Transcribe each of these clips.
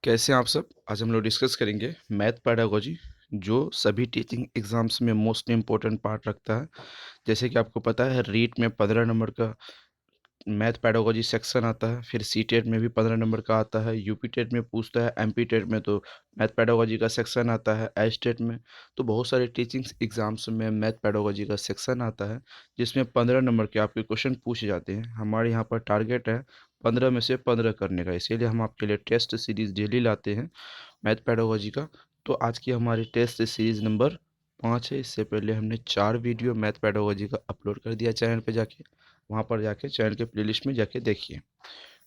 कैसे हैं आप सब? आज हम लोग डिस्कस करेंगे मैथ पेडागोजी, जो सभी टीचिंग एग्जाम्स में मोस्ट इम्पोर्टेंट पार्ट रखता है। जैसे कि आपको पता है, रीट में 15 नंबर का मैथ पेडागोजी सेक्शन आता है, फिर सी टेट में भी 15 नंबर का आता है, यूपी टेट में पूछता है, एमपी टेट में तो मैथ पेडागोजी का सेक्शन आता है, एच टेट में। तो बहुत सारे टीचिंग एग्जाम्स में मैथ पेडागोजी का सेक्शन आता है, जिसमें 15 नंबर के आपके क्वेश्चन पूछे जाते हैं। हमारे यहाँ पर टारगेट है 15 में से 15 करने का, इसीलिए हम आपके लिए टेस्ट सीरीज डेली लाते हैं मैथ पेडागोजी का। तो आज की हमारी टेस्ट सीरीज नंबर 5 है। इससे पहले हमने 4 वीडियो मैथ पेडागोजी का अपलोड कर दिया चैनल पे जाके, वहाँ पर जाके चैनल के प्लेलिस्ट में जाके देखिए।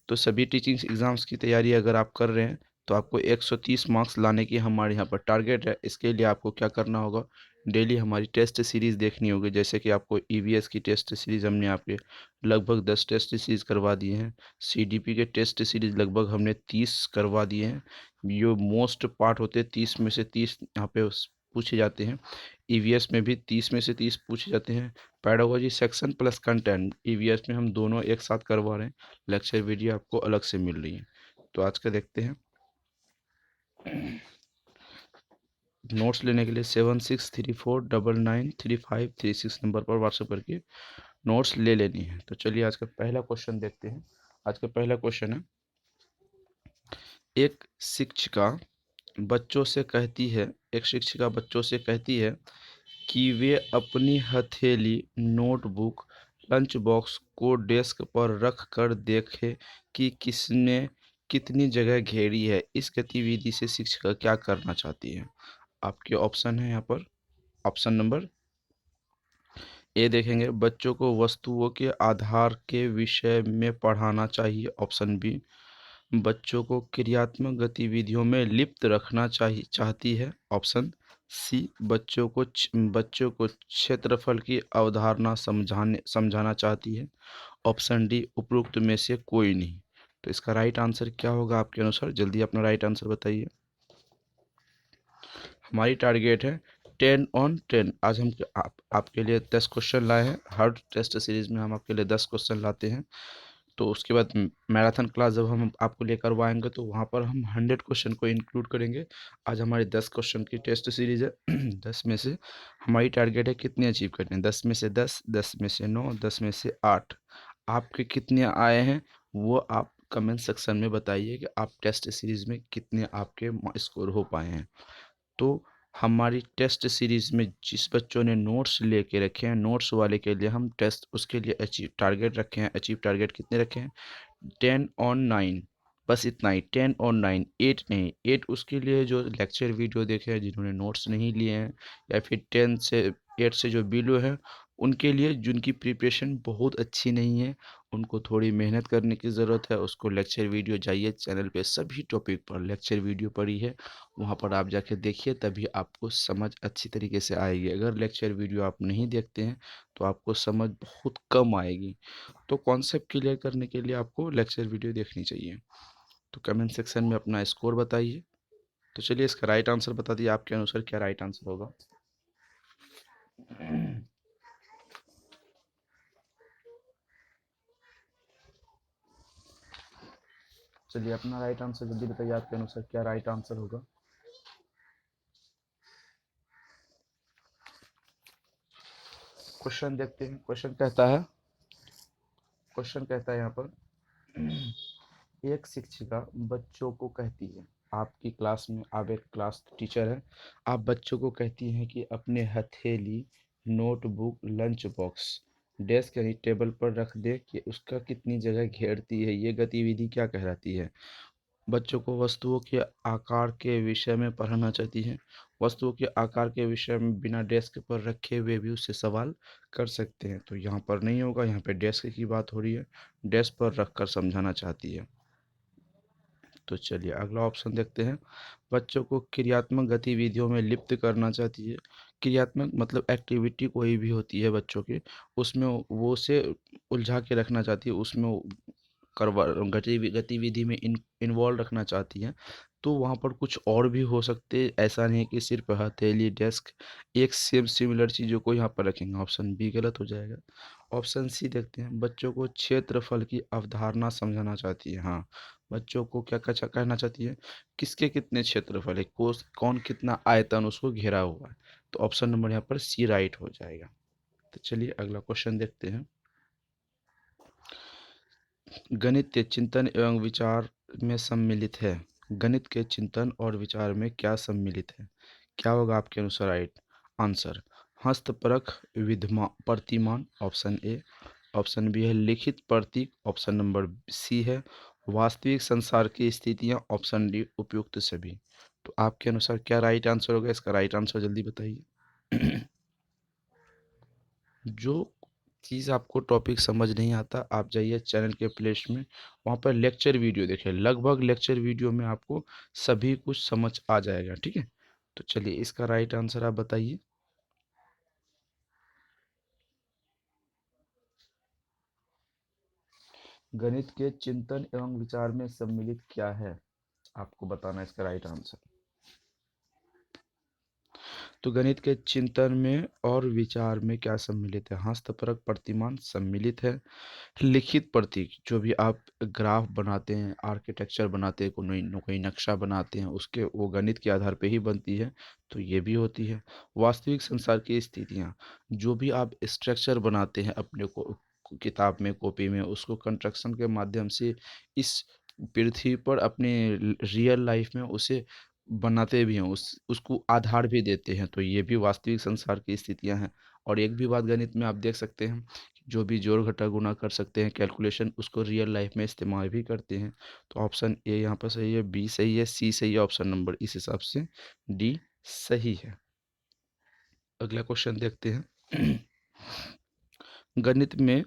तो सभी टीचिंग एग्ज़ाम्स की तैयारी अगर आप कर रहे हैं तो आपको 130 मार्क्स लाने की हमारे यहाँ पर टारगेट है। इसके लिए आपको क्या करना होगा, डेली हमारी टेस्ट सीरीज़ देखनी होगी। जैसे कि आपको ईवीएस की टेस्ट सीरीज़ हमने आपके लगभग 10 टेस्ट सीरीज़ करवा दिए हैं। सीडीपी के टेस्ट सीरीज़ लगभग हमने 30 करवा दिए हैं। जो मोस्ट पार्ट होते हैं 30 में से 30 यहाँ पे पूछे जाते हैं। ईवीएस में भी 30 में से 30 पूछे जाते हैं। Pedagogy section plus content EVS में हम दोनों एक साथ करवा रहे हैं। लेक्चर वीडियो आपको अलग से मिल रही है। तो आज का देखते हैं। नोट्स लेने के लिए 7634993536 नंबर पर व्हाट्सएप करके नोट्स ले लेनी है। तो चलिए आज का पहला क्वेश्चन देखते हैं। आज का पहला क्वेश्चन है, एक शिक्षिका बच्चों से कहती है एक शिक्षिका बच्चों से कहती है कि वे अपनी हथेली, नोटबुक, लंच बॉक्स को डेस्क पर रख कर देखें कि किसने कितनी जगह घेरी है। इस गतिविधि से शिक्षिका क्या करना चाहती है? आपके ऑप्शन है यहाँ पर। ऑप्शन नंबर ए देखेंगे, बच्चों को वस्तुओं के आधार के विषय में पढ़ाना चाहिए। ऑप्शन बी, बच्चों को क्रियात्मक गतिविधियों में लिप्त रखना चाहिए चाहती है। ऑप्शन सी, बच्चों को क्षेत्रफल की अवधारणा समझाना चाहती है। ऑप्शन डी, उपरोक्त में से कोई नहीं। तो इसका राइट आंसर क्या होगा आपके अनुसार? जल्दी अपना राइट आंसर बताइए। हमारी टारगेट है 10 on 10। आज हम आपके लिए 10 क्वेश्चन लाए हैं। हर टेस्ट सीरीज में हम आपके लिए 10 क्वेश्चन लाते हैं। तो उसके बाद मैराथन क्लास जब हम आपको लेकर आएंगे तो वहाँ पर हम 100 क्वेश्चन को इंक्लूड करेंगे। आज हमारी 10 क्वेश्चन की टेस्ट सीरीज है। 10 में से हमारी टारगेट है कितने अचीव करने हैं। 10 में से 10, 10 में से 9, 10 में से 8। आपके कितने आए हैं वो आप कमेंट सेक्शन में बताइए कि आप टेस्ट सीरीज में कितने आपके स्कोर हो पाए हैं। तो हमारी टेस्ट सीरीज में जिस बच्चों ने नोट्स लेके रखे हैं, नोट्स वाले के लिए हम टेस्ट उसके लिए अचीव टारगेट रखे हैं। अचीव टारगेट कितने रखे हैं? 10 on 9। बस इतना ही, 10 on 9, 8 नहीं। 8 उसके लिए जो लेक्चर वीडियो देखे हैं, जिन्होंने नोट्स नहीं लिए हैं, या फिर 8 से जो बिलो हैं, उनके लिए जिनकी प्रिपरेशन बहुत अच्छी नहीं है, उनको थोड़ी मेहनत करने की ज़रूरत है। उसको लेक्चर वीडियो जाइए, चैनल पे सभी टॉपिक पर लेक्चर वीडियो पड़ी है, वहाँ पर आप जाके देखिए, तभी आपको समझ अच्छी तरीके से आएगी। अगर लेक्चर वीडियो आप नहीं देखते हैं तो आपको समझ बहुत कम आएगी। तो कॉन्सेप्ट क्लियर करने के लिए आपको लेक्चर वीडियो देखनी चाहिए। तो कमेंट सेक्शन में अपना स्कोर बताइए। तो चलिए इसका राइट आंसर बता दिए, आपके अनुसार क्या राइट आंसर होगा? चलिए अपना राइट आंसर जल्दी बताइए, आपके अनुसार क्या राइट आंसर होगा? क्वेश्चन देखते हैं। क्वेश्चन कहता है यहाँ पर, एक शिक्षिका बच्चों को कहती है, आपकी क्लास में आप एक क्लास टीचर हैं, आप बच्चों को कहती हैं कि अपने हथेली, नोटबुक, लंच बॉक्स डेस्क यानी टेबल पर रख दे कि उसका कितनी जगह घेरती है। ये गतिविधि क्या कहलाती है? बच्चों को वस्तुओं के आकार के विषय में पढ़ाना चाहती हैं। वस्तुओं के आकार के विषय में बिना डेस्क पर रखे हुए भी उससे सवाल कर सकते हैं। तो यहाँ पर नहीं होगा, यहाँ पे डेस्क की बात हो रही है, डेस्क पर रख कर समझाना चाहती है। तो चलिए अगला ऑप्शन देखते हैं, बच्चों को क्रियात्मक गतिविधियों में लिप्त करना चाहती है। क्रियात्मक मतलब एक्टिविटी कोई भी होती है बच्चों की, उसमें वो उसे उलझा के रखना चाहती है, उसमें करवा गतिविधि में इन्वॉल्व रखना चाहती हैं। तो वहाँ पर कुछ और भी हो सकते हैं, ऐसा नहीं है कि सिर्फ हथेली, डेस्क, एक सेम सिमिलर चीज़ों को यहाँ पर रखेंगे। ऑप्शन बी गलत हो जाएगा। ऑप्शन सी देखते हैं, बच्चों को क्षेत्रफल की अवधारणा समझाना चाहती है। हाँ, बच्चों को क्या कहना चाहती है, किसके कितने क्षेत्रफल है, कौन कितना आयतन उसको घेरा हुआ है। तो ऑप्शन नंबर यहाँ पर सी राइट हो जाएगा। तो चलिए अगला क्वेश्चन देखते हैं। गणित के चिंतन एवं विचार में सम्मिलित है। गणित के चिंतन और विचार में क्या सम्मिलित है? क्या होगा आपके अनुसार राइट आंसर? हस्तपरख विद्यमान प्रतिमान ऑप्शन ए, ऑप्शन बी है लिखित प्रतीक, ऑप्शन नंबर सी है वास्तविक संसार की स्थितियां, ऑप्शन डी उपयुक्त सभी। तो आपके अनुसार क्या राइट आंसर होगा? इसका राइट आंसर जल्दी बताइए। जो चीज़ आपको टॉपिक समझ नहीं आता, आप जाइए चैनल के प्लेलिस्ट में, वहाँ पर लेक्चर वीडियो देखिए, लगभग लेक्चर वीडियो में आपको सभी कुछ समझ आ जाएगा। ठीक है, तो चलिए इसका राइट आंसर आप बताइए। गणित के चिंतन एवं विचार में सम्मिलित क्या है, आपको बताना है इसका राइट आंसर। तो गणित के चिंतन में और विचार में क्या सम्मिलित है? हस्तपरक प्रतिमान सम्मिलित है। लिखित प्रतीक, जो भी आप ग्राफ बनाते हैं, आर्किटेक्चर बनाते हैं, कोई नक्शा बनाते हैं, उसके वो गणित के आधार पे ही बनती है, तो ये भी होती है। वास्तविक संसार की स्थितियाँ, जो भी आप स्ट्रक्चर बनाते हैं अपने को किताब में, कॉपी में, उसको कंस्ट्रक्शन के माध्यम से इस पृथ्वी पर अपने रियल लाइफ में उसे बनाते भी हैं, उसको आधार भी देते हैं, तो ये भी वास्तविक संसार की स्थितियां हैं। और एक भी बात गणित में आप देख सकते हैं, जो भी जोड़ घटा गुणा कर सकते हैं कैलकुलेशन, उसको रियल लाइफ में इस्तेमाल भी करते हैं। तो ऑप्शन ए यहाँ पर सही है, बी सही है, सी सही है, ऑप्शन नंबर इस हिसाब से डी सही है। अगला क्वेश्चन देखते हैं। गणित में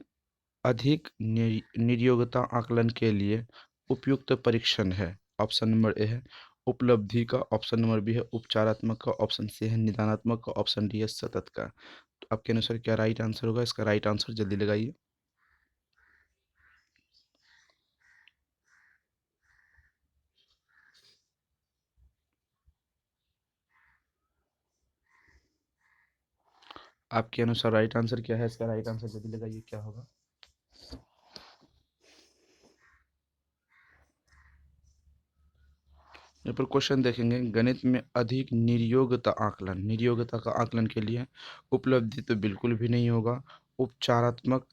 अधिक निर्योग्यता आकलन के लिए उपयुक्त परीक्षण है। ऑप्शन नंबर ए है उपलब्धि का, ऑप्शन नंबर बी है उपचारात्मक का, ऑप्शन सी है निदानात्मक का, ऑप्शन डी है सतत का। तो आपके अनुसार क्या राइट आंसर होगा? इसका राइट आंसर जल्दी लगाइए। आपके अनुसार राइट आंसर क्या है? इसका राइट आंसर जल्दी लगाइए, क्या होगा? यहाँ पर क्वेश्चन देखेंगे, गणित में अधिक निर्योग्यता आकलन, निर्योग्यता का आकलन के लिए उपलब्धि तो बिल्कुल भी नहीं होगा, उपचारात्मक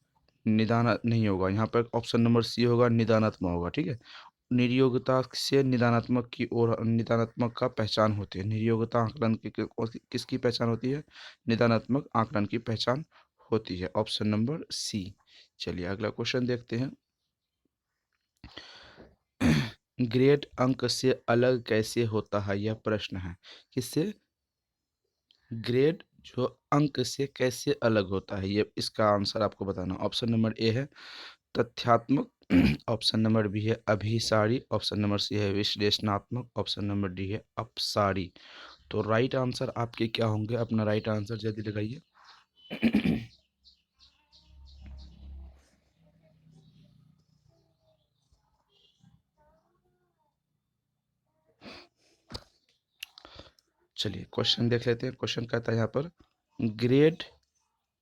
निदान नहीं होगा, यहाँ पर ऑप्शन नंबर सी होगा निदानात्मक होगा। ठीक है, निर्योग्यता से निदानात्मक की ओर, निदानात्मक का पहचान होती है, निर्योग्यता आकलन किसकी पहचान होती है? निदानात्मक आकलन की पहचान होती है, ऑप्शन नंबर सी। चलिए अगला क्वेश्चन देखते हैं। ग्रेड अंक से अलग कैसे होता है, यह प्रश्न है। किससे? ग्रेड जो अंक से कैसे अलग होता है, ये इसका आंसर आपको बताना। ऑप्शन नंबर ए है तथ्यात्मक, ऑप्शन नंबर बी है अभिसारी, ऑप्शन नंबर सी है विश्लेषणात्मक, ऑप्शन नंबर डी है अपसारी। तो राइट आंसर आपके क्या होंगे? अपना राइट आंसर जल्दी लगाइए। चलिए क्वेश्चन देख लेते हैं। क्वेश्चन कहता है यहाँ पर ग्रेड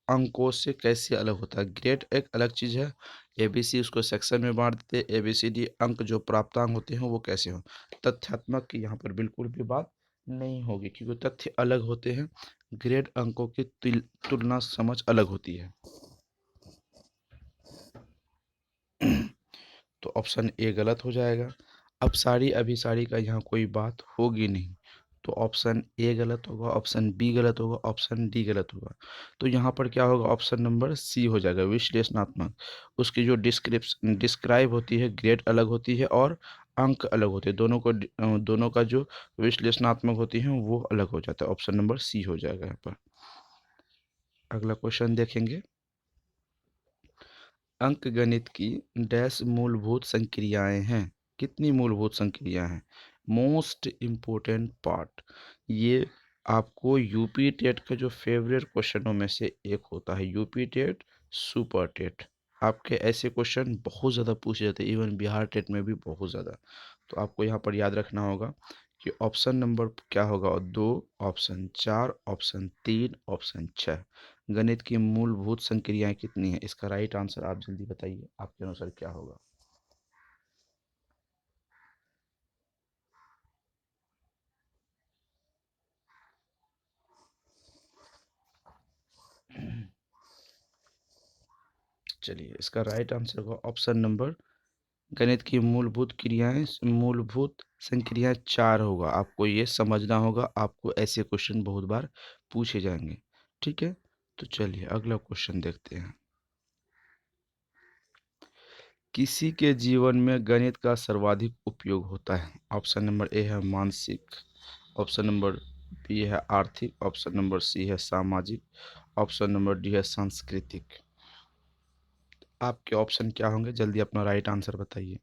अंकों से कैसे अलग होता है? ग्रेड एक अलग चीज़ है, एबीसी उसको सेक्शन में बांट देते हैं, एबीसीडी अंक जो प्राप्तांक होते हैं वो कैसे हो। तथ्यात्मक की यहाँ पर बिल्कुल भी बात नहीं होगी, क्योंकि तथ्य अलग होते हैं, ग्रेड अंकों की तुलना समझ अलग होती है। तो ऑप्शन ए गलत हो जाएगा। अपसारी अभिसारी का यहाँ कोई बात होगी नहीं, तो ऑप्शन ए गलत होगा, ऑप्शन बी गलत होगा, ऑप्शन डी गलत होगा। तो यहाँ पर क्या होगा? ऑप्शन नंबर सी हो जाएगा विश्लेषणात्मक। उसकी जो डिस्क्राइब होती है, ग्रेड अलग होती है और अंक अलग होते हैं, दोनों का जो विश्लेषणात्मक होती है वो अलग हो जाता है। ऑप्शन नंबर सी हो जाएगा यहाँ पर। अगला क्वेश्चन देखेंगे। अंकगणित की डैश मूलभूत संक्रियाएं हैं। कितनी मूलभूत संक्रियाएं हैं? मोस्ट इम्पोर्टेंट पार्ट, ये आपको यूपी टेट का जो फेवरेट क्वेश्चनों में से एक होता है, यूपी टेट सुपर टेट। आपके ऐसे क्वेश्चन बहुत ज़्यादा पूछे जाते हैं, इवन बिहार टेट में भी बहुत ज़्यादा। तो आपको यहाँ पर याद रखना होगा कि ऑप्शन नंबर क्या होगा? 2, ऑप्शन 4, ऑप्शन 3, ऑप्शन 6। गणित की मूलभूत संक्रियाएं कितनी है? इसका राइट आंसर आप जल्दी बताइए, आपके अनुसार क्या होगा? चलिए इसका राइट आंसर होगा ऑप्शन नंबर, गणित की मूलभूत क्रियाएं, मूलभूत संक्रियाएं 4 होगा। आपको ये समझना होगा, आपको ऐसे क्वेश्चन बहुत बार पूछे जाएंगे। ठीक है, तो चलिए अगला क्वेश्चन देखते हैं। किसी के जीवन में गणित का सर्वाधिक उपयोग होता है? ऑप्शन नंबर ए है मानसिक, ऑप्शन नंबर बी है आर्थिक, ऑप्शन नंबर सी है सामाजिक, ऑप्शन नंबर डी है सांस्कृतिक। आपके ऑप्शन क्या होंगे? जल्दी अपना राइट आंसर बताइए,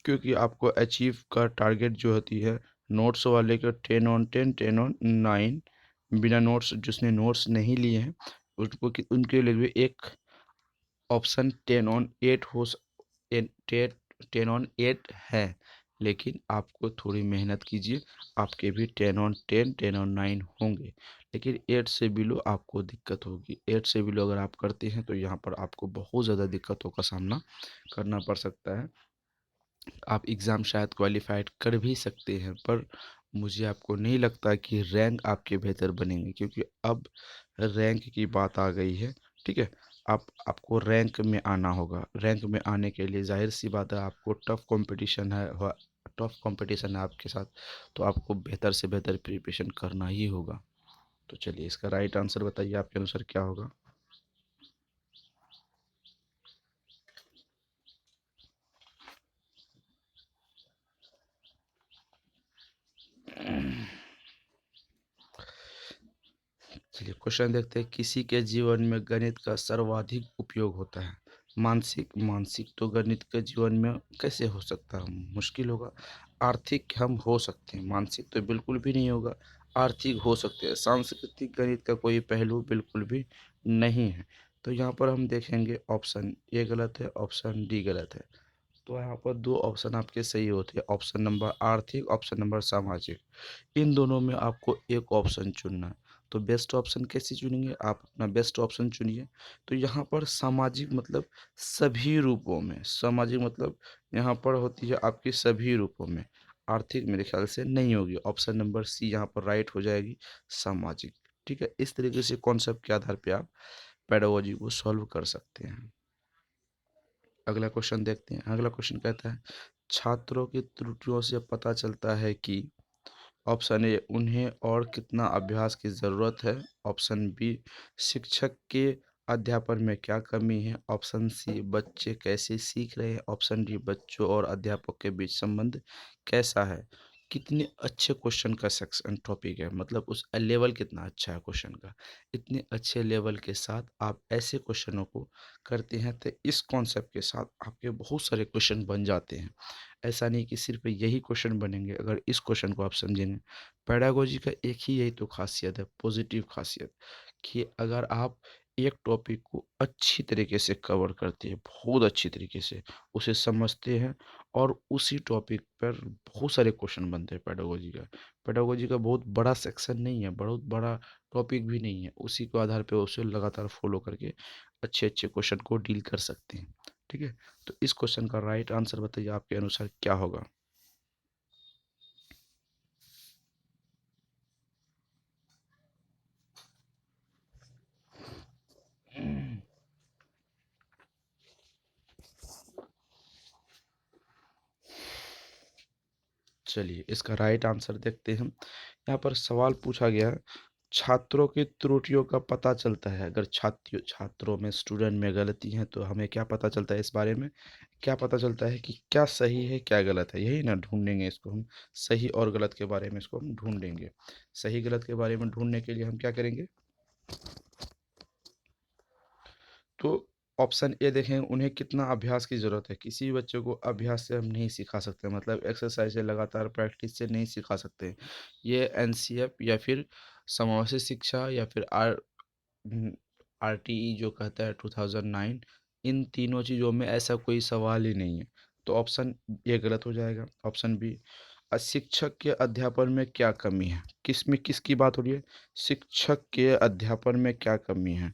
क्योंकि आपको अचीव का टारगेट जो होती है नोट्स वाले के 10/10, 10/9, बिना नोट्स, जिसने नोट्स नहीं लिए हैं उनको उनके लिए भी एक ऑप्शन 10/8 10/8 है। लेकिन आपको थोड़ी मेहनत कीजिए, आपके भी 10/10, 10/9 होंगे। लेकिन 8 से बिलो आपको दिक्कत होगी। 8 से बिलो अगर आप करते हैं तो यहाँ पर आपको बहुत ज़्यादा दिक्कतों का सामना करना पड़ सकता है। आप एग्ज़ाम शायद क्वालिफाइड कर भी सकते हैं, पर मुझे आपको नहीं लगता कि रैंक आपके बेहतर बनेंगे, क्योंकि अब रैंक की बात आ गई है। ठीक है, आपको रैंक में आना होगा। रैंक में आने के लिए जाहिर सी बात है, आपको टफ कंपटीशन है आपके साथ, तो आपको बेहतर से बेहतर प्रिपरेशन करना ही होगा। तो चलिए इसका राइट आंसर बताइए, आपके अनुसार क्या होगा? चलिए क्वेश्चन देखते हैं। किसी के जीवन में गणित का सर्वाधिक उपयोग होता है? मानसिक, मानसिक तो गणित के जीवन में कैसे हो सकता है, मुश्किल होगा। आर्थिक हम हो सकते हैं, मानसिक तो बिल्कुल भी नहीं होगा। आर्थिक हो सकते हैं। सांस्कृतिक गणित का कोई पहलू बिल्कुल भी नहीं है। तो यहाँ पर हम देखेंगे ऑप्शन ए गलत है, ऑप्शन डी गलत है। तो यहाँ पर दो ऑप्शन आपके सही होते हैं, ऑप्शन नंबर आर्थिक, ऑप्शन नंबर सामाजिक। इन दोनों में आपको एक ऑप्शन चुनना है। तो बेस्ट ऑप्शन कैसे चुनेंगे? आप अपना बेस्ट ऑप्शन चुनिए। तो यहाँ पर सामाजिक मतलब सभी रूपों में, सामाजिक मतलब यहाँ पर होती है आपकी सभी रूपों में। आर्थिक मेरे ख्याल से नहीं होगी। ऑप्शन नंबर सी यहाँ पर राइट हो जाएगी, सामाजिक। ठीक है, इस तरीके से कॉन्सेप्ट के आधार पे आप पेडागोजी को सॉल्व कर सकते हैं। अगला क्वेश्चन देखते हैं। अगला क्वेश्चन कहता है, छात्रों की त्रुटियों से पता चलता है कि ऑप्शन ए उन्हें और कितना अभ्यास की ज़रूरत है, ऑप्शन बी शिक्षक के अध्यापन में क्या कमी है, ऑप्शन सी बच्चे कैसे सीख रहे हैं, ऑप्शन डी बच्चों और अध्यापक के बीच संबंध कैसा है। कितने अच्छे क्वेश्चन का सेक्शन टॉपिक है, मतलब उस लेवल कितना अच्छा है क्वेश्चन का। इतने अच्छे लेवल के साथ आप ऐसे क्वेश्चनों को करते हैं तो इस कॉन्सेप्ट के साथ आपके बहुत सारे क्वेश्चन बन जाते हैं। ऐसा नहीं कि सिर्फ यही क्वेश्चन बनेंगे, अगर इस क्वेश्चन को आप समझेंगे। पेडागोजी का एक ही यही तो खासियत है, पॉजिटिव खासियत, कि अगर आप एक टॉपिक को अच्छी तरीके से कवर करते हैं, बहुत अच्छी तरीके से उसे समझते हैं, और उसी टॉपिक पर बहुत सारे क्वेश्चन बनते हैं पेडागोजी का। पेडागोजी का बहुत बड़ा सेक्शन नहीं है, बहुत बड़ा टॉपिक भी नहीं है, उसी के आधार पर उसे लगातार फॉलो करके अच्छे अच्छे क्वेश्चन को डील कर सकते हैं। ठीक है, तो इस क्वेश्चन का राइट आंसर बताइए, आपके अनुसार क्या होगा? चलिए इसका राइट आंसर देखते हैं। यहाँ पर सवाल पूछा गया है, छात्रों की त्रुटियों का पता चलता है। अगर छात्रों में, स्टूडेंट में गलती है तो हमें क्या पता चलता है इस बारे में? क्या पता चलता है कि क्या सही है क्या गलत है, यही ना ढूंढेंगे इसको हम। सही और गलत के बारे में इसको हम ढूंढेंगे। सही गलत के बारे में ढूंढने के लिए हम क्या करेंगे? तो ऑप्शन ए देखें, उन्हें कितना अभ्यास की ज़रूरत है। किसी भी बच्चे को अभ्यास से हम नहीं सिखा सकते, मतलब एक्सरसाइज से, लगातार प्रैक्टिस से नहीं सिखा सकते। ये एनसीएफ या फिर समावेशी शिक्षा या फिर आरटीई जो कहता है 2009, इन तीनों चीज़ों में ऐसा कोई सवाल ही नहीं है। तो ऑप्शन ए गलत हो जाएगा। ऑप्शन बी, शिक्षक के अध्यापन में क्या कमी है। किस में किसकी बात हो रही है? शिक्षक के अध्यापन में क्या कमी है।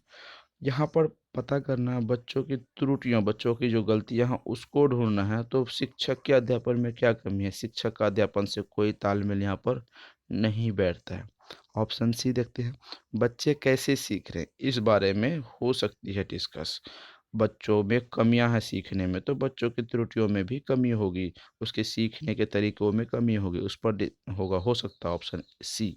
यहाँ पर पता करना है बच्चों की त्रुटियाँ, बच्चों की जो गलतियाँ हैं उसको ढूंढना है। तो शिक्षक के अध्यापन में क्या कमी है? शिक्षक का अध्यापन से कोई तालमेल यहाँ पर नहीं बैठता है। ऑप्शन सी देखते हैं, बच्चे कैसे सीख रहे हैं, इस बारे में हो सकती है डिस्कस। बच्चों में कमियां हैं सीखने में, तो बच्चों की त्रुटियों में भी कमी होगी, उसके सीखने के तरीकों में कमी होगी, उस पर होगा, हो सकता है ऑप्शन सी।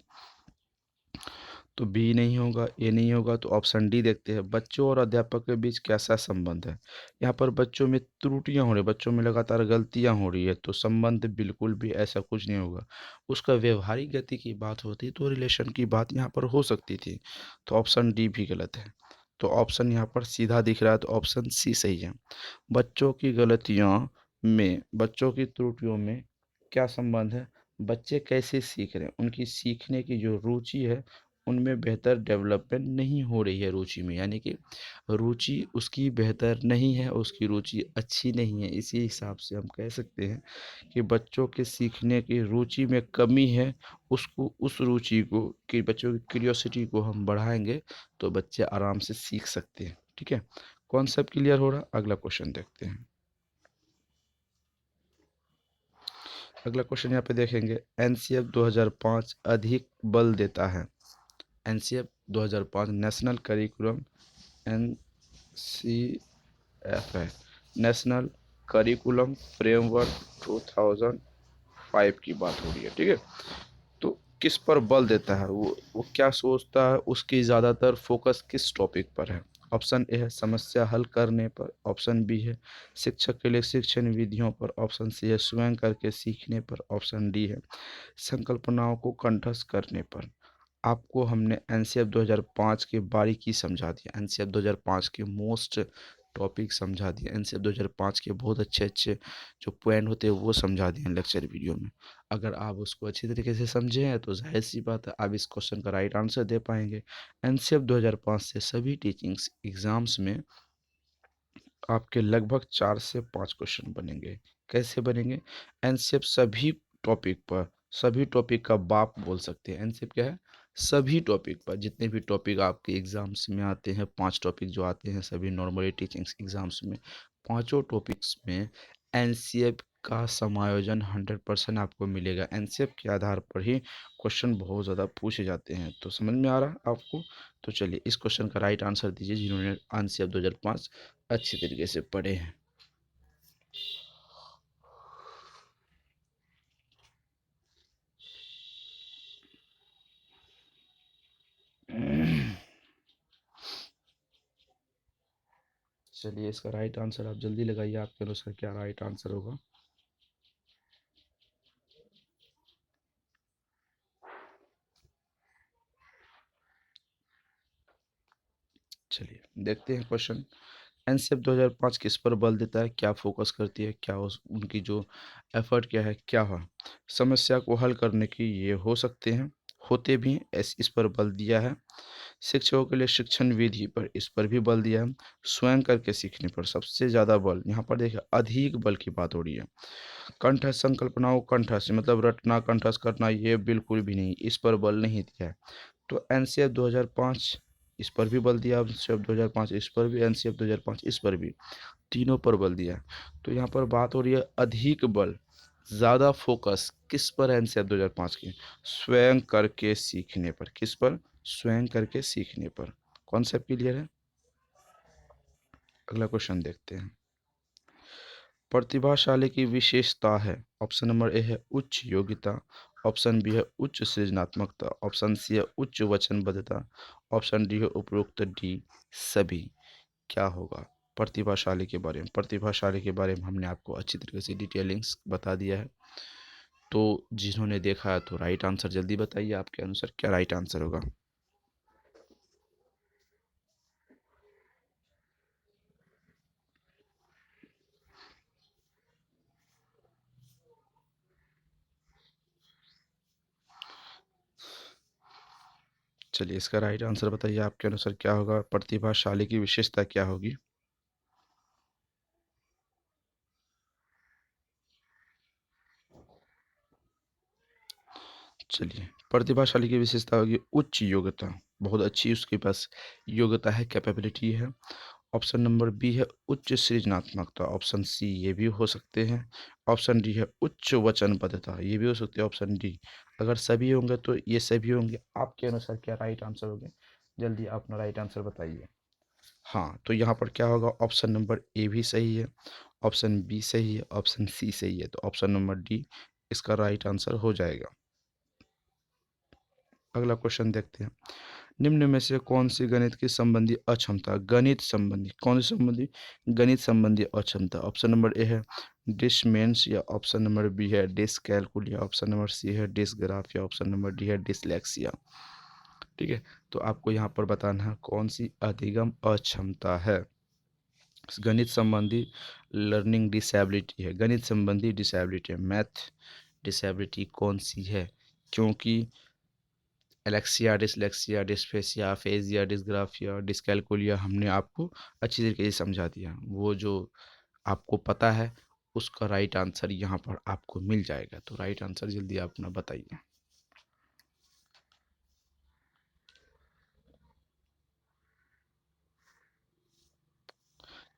तो बी नहीं होगा, ए नहीं होगा, तो ऑप्शन डी देखते हैं, बच्चों और अध्यापक के बीच कैसा संबंध है। यहाँ पर बच्चों में त्रुटियां हो रही, बच्चों में लगातार गलतियां हो रही है, तो संबंध बिल्कुल भी ऐसा कुछ नहीं होगा। उसका व्यवहारिक गति की बात होती तो रिलेशन की बात यहाँ पर हो सकती थी, तो ऑप्शन डी भी गलत है। तो ऑप्शन यहाँ पर सीधा दिख रहा है, तो ऑप्शन सी सही है। बच्चों की गलतियों में, बच्चों की त्रुटियों में क्या संबंध है, बच्चे कैसे सीख रहे हैं, उनकी सीखने की जो रुचि है उनमें बेहतर डेवलपमेंट नहीं हो रही है रुचि में, यानी कि रुचि उसकी बेहतर नहीं है, उसकी रुचि अच्छी नहीं है। इसी हिसाब से हम कह सकते हैं कि बच्चों के सीखने की रुचि में कमी है, उसको, उस रुचि को, कि बच्चों की क्यूरियोसिटी को हम बढ़ाएंगे तो बच्चे आराम से सीख सकते हैं। ठीक है, कॉन्सेप्ट क्लियर हो रहा, अगला क्वेश्चन देखते हैं। अगला क्वेश्चन यहाँ पे देखेंगे, एनसीएफ 2005 अधिक बल देता है। NCF 2005 national curriculum, N C F है, नेशनल करिकुलम फ्रेमवर्क 2005 की बात हो रही है। ठीक है, तो किस पर बल देता है, वो क्या सोचता है, उसकी ज़्यादातर फोकस किस टॉपिक पर है। ऑप्शन ए है समस्या हल करने पर, ऑप्शन बी है शिक्षक के लिए शिक्षण विधियों पर, ऑप्शन सी है स्वयं करके सीखने पर, ऑप्शन डी है संकल्पनाओं को कंठस्थ करने पर। आपको हमने एनसीएफ 2005 के बारीकी समझा दिया, एनसीएफ 2005 के मोस्ट टॉपिक समझा दिए, एनसीएफ 2005 के बहुत अच्छे अच्छे जो पॉइंट होते हैं वो समझा दिए लेक्चर वीडियो में। अगर आप उसको अच्छी तरीके से समझे हैं तो जाहिर सी बात है आप इस क्वेश्चन का राइट आंसर दे पाएंगे। एनसीएफ 2005 से सभी टीचिंग्स एग्जाम्स में आपके लगभग 4 से 5 क्वेश्चन बनेंगे। कैसे बनेंगे, एनसीएफ सभी टॉपिक पर, सभी टॉपिक का बाप बोल सकते हैं। एनसीएफ क्या है, सभी टॉपिक पर, जितने भी टॉपिक आपके एग्जाम्स में आते हैं, 5 टॉपिक जो आते हैं सभी नॉर्मली टीचिंग्स एग्जाम्स में, पांचों टॉपिक्स में एनसीएफ का समायोजन 100% आपको मिलेगा। एनसीएफ के आधार पर ही क्वेश्चन बहुत ज़्यादा पूछे जाते हैं। तो समझ में आ रहा है आपको। तो चलिए इस क्वेश्चन का राइट आंसर दीजिए जिन्होंने एनसीएफ 2005 अच्छी तरीके से पढ़े हैं। चलिए इसका राइट आंसर आप जल्दी लगाइए, आपके अनुसार क्या राइट आंसर होगा। चलिए देखते हैं क्वेश्चन। एनसीएफ 2005 किस पर बल देता है, क्या फोकस करती है, क्या उनकी जो एफर्ट क्या है, क्या हो समस्या को हल करने की, ये हो सकते हैं, होते भी हैं, इस पर बल दिया है। शिक्षकों के लिए शिक्षण विधि पर, इस पर भी बल दिया है। स्वयं करके सीखने पर सबसे ज़्यादा बल, यहाँ पर देखिए अधिक बल की बात हो रही है। कंठस्थ संकल्पनाओं, कंठस्थ मतलब रटना, कंठस्थ करना, ये बिल्कुल भी नहीं, इस पर बल नहीं दिया है। तो एनसीएफ 2005 इस पर भी बल दिया, एनसीएफ 2005 इस पर भी, एनसीएफ 2005 इस पर भी, तीनों पर बल दिया। तो यहाँ पर बात हो रही है अधिक बल, ज़्यादा फोकस किस पर है एनसीएफ 2005 की, स्वयं करके सीखने पर। किस पर, स्वयं करके सीखने पर। कॉन्सेप्ट क्लियर है, अगला क्वेश्चन देखते हैं। प्रतिभाशाली की विशेषता है, ऑप्शन नंबर ए है उच्च योग्यता, ऑप्शन बी है उच्च सृजनात्मकता, ऑप्शन सी है उच्च वचनबद्धता, ऑप्शन डी है उपरोक्त डी सभी। क्या होगा प्रतिभाशाली के बारे में, प्रतिभाशाली के बारे में हमने आपको अच्छी तरीके से डिटेलिंग्स बता दिया है। तो जिन्होंने देखा है तो राइट आंसर जल्दी बताइए, आपके अनुसार क्या राइट आंसर होगा। चलिए इसका राइट आंसर बताइए, आपके अनुसार क्या होगा, प्रतिभाशाली की विशेषता क्या होगी। चलिए प्रतिभाशाली की विशेषता होगी उच्च योग्यता, बहुत अच्छी उसके पास योग्यता है, कैपेबिलिटी है। ऑप्शन नंबर बी है उच्च सृजनात्मकता, ऑप्शन सी ये भी हो सकते हैं, ऑप्शन डी है उच्च वचनबद्धता, ये भी हो सकती है, ऑप्शन डी। अगर सभी होंगे तो ये सभी होंगे, आपके अनुसार क्या राइट आंसर होंगे, जल्दी अपना राइट आंसर बताइए। हाँ, तो यहाँ पर क्या होगा, ऑप्शन नंबर ए भी सही है, ऑप्शन बी सही है, ऑप्शन सी सही है, तो ऑप्शन नंबर डी इसका राइट आंसर हो जाएगा। अगला क्वेश्चन देखते हैं। निम्न में से कौन सी गणित की संबंधी अक्षमता, गणित संबंधी कौन सी संबंधी, गणित संबंधी अक्षमता, ऑप्शन नंबर ए है डिसमेंस, या ऑप्शन नंबर बी है डिसकैलकुलिया, ऑप्शन नंबर सी है डिसग्राफ, या ऑप्शन नंबर डी है डिसलेक्सिया। ठीक है, तो आपको यहाँ पर बताना है कौन सी अधिगम अक्षमता है। गणित संबंधी लर्निंग डिसेबिलिटी है, गणित संबंधी डिसेबिलिटी है, मैथ डिसेबिलिटी कौन सी है, क्योंकि Alexia, dyslexia, डिस्फेसिया, aphasia, dysgraphia, dyscalculia हमने आपको अच्छी तरीके से समझा दिया। वो जो आपको पता है उसका राइट आंसर यहाँ पर आपको मिल जाएगा। तो राइट आंसर जल्दी आप अपना बताइए।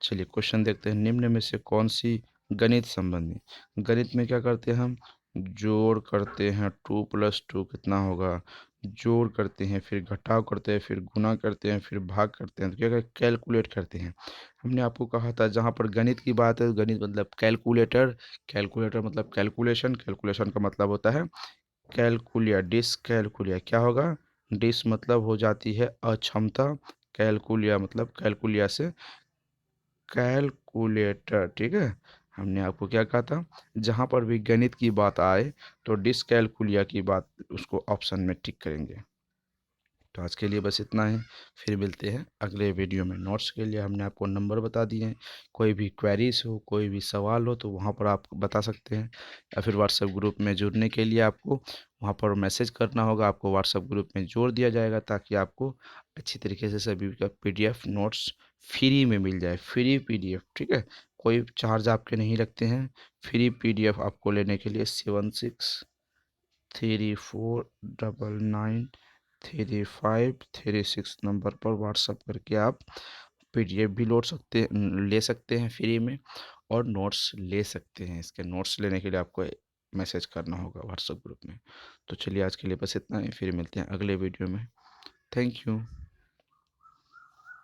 चलिए क्वेश्चन देखते हैं। निम्न में से कौन सी गणित संबंधी, गणित में क्या करते हैं हम, जोड़ करते हैं, 2 + 2 कितना होगा, जोड़ करते हैं, फिर घटाव करते हैं, फिर गुना करते हैं, फिर भाग करते हैं, तो क्या करते, कैलकुलेट करते हैं। हमने आपको कहा था जहाँ पर गणित की बात है, गणित मतलब कैलकुलेटर, कैलकुलेटर मतलब कैलकुलेशन, कैलकुलेशन का मतलब होता है कैलकुलिया, डिसकैलकुलिया क्या होगा, डिस मतलब हो जाती है अक्षमता, कैलकुलिया मतलब कैलकुलिया से कैलकुलेटर। ठीक है, हमने आपको क्या कहा था, जहाँ पर भी गणित की बात आए तो डिसकैलकुलिया की बात उसको ऑप्शन में टिक करेंगे। तो आज के लिए बस इतना ही, फिर मिलते हैं अगले वीडियो में। नोट्स के लिए हमने आपको नंबर बता दिए हैं, कोई भी क्वेरीज हो, कोई भी सवाल हो तो वहाँ पर आप बता सकते हैं, या फिर व्हाट्सएप ग्रुप में जुड़ने के लिए आपको वहाँ पर मैसेज करना होगा, आपको व्हाट्सएप ग्रुप में जोड़ दिया जाएगा ताकि आपको अच्छी तरीके से सभी का PDF नोट्स फ्री में मिल जाए, फ्री PDF। ठीक है, कोई चार्ज आपके नहीं लगते हैं, फ्री PDF आपको लेने के लिए 7634993536 नंबर पर व्हाट्सअप करके आप PDF भी ले सकते हैं फ्री में, और नोट्स ले सकते हैं। इसके नोट्स लेने के लिए आपको मैसेज करना होगा व्हाट्सएप ग्रुप में। तो चलिए आज के लिए बस इतना ही, फिर मिलते हैं अगले वीडियो में। Thank you.